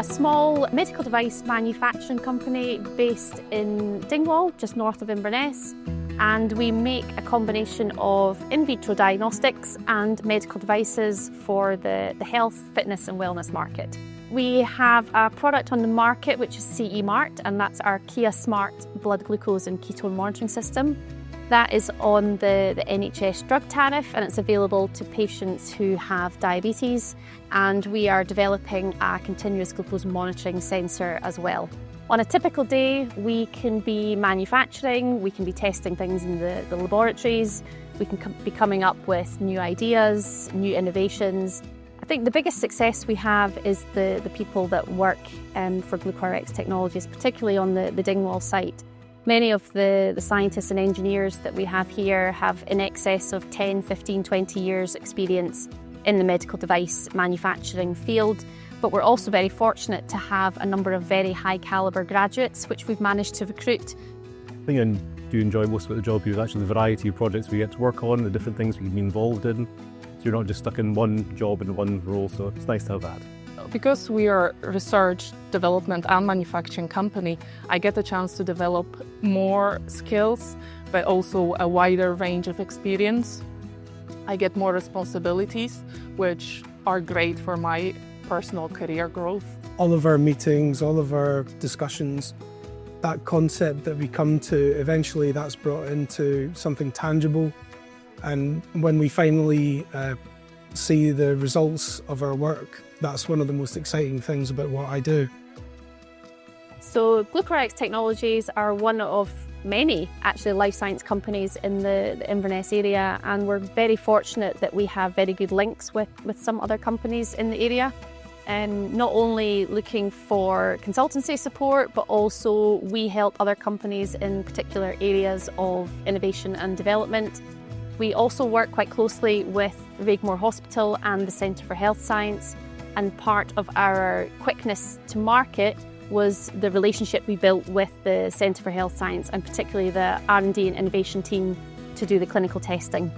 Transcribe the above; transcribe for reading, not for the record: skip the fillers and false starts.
a small medical device manufacturing company based in Dingwall, just north of Inverness, and we make a combination of in vitro diagnostics and medical devices for the health, fitness and wellness market. We have a product on the market which is CE marked, and that's our Kia Smart blood glucose and ketone monitoring system. That is on the NHS drug tariff, and it's available to patients who have diabetes, and we are developing a continuous glucose monitoring sensor as well. On a typical day, we can be manufacturing, we can be testing things in the laboratories, we can be coming up with new ideas, new innovations. I think the biggest success we have is the people that work for GlucoRx Technologies, particularly on the Dingwall site. Many of the scientists and engineers that we have here have in excess of 10, 15, 20 years experience in the medical device manufacturing field, but we're also very fortunate to have a number of very high calibre graduates which we've managed to recruit. I think I do enjoy most about the job here is actually the variety of projects we get to work on, the different things we can be involved in. So you're not just stuck in one job and one role, so it's nice to have that. Because we are a research, development and manufacturing company, I get the chance to develop more skills, but also a wider range of experience. I get more responsibilities, which are great for my personal career growth. All of our meetings, all of our discussions, that concept that we come to, eventually that's brought into something tangible. And when we finally see the results of our work, that's one of the most exciting things about what I do. So GlucoRx Technologies are one of many actually life science companies in the Inverness area, and we're very fortunate that we have very good links with some other companies in the area. Not only looking for consultancy support, but also we help other companies in particular areas of innovation and development. We also work quite closely with Regmore Hospital and the Centre for Health Science, and part of our quickness to market was the relationship we built with the Centre for Health Science, and particularly the R&D and innovation team to do the clinical testing.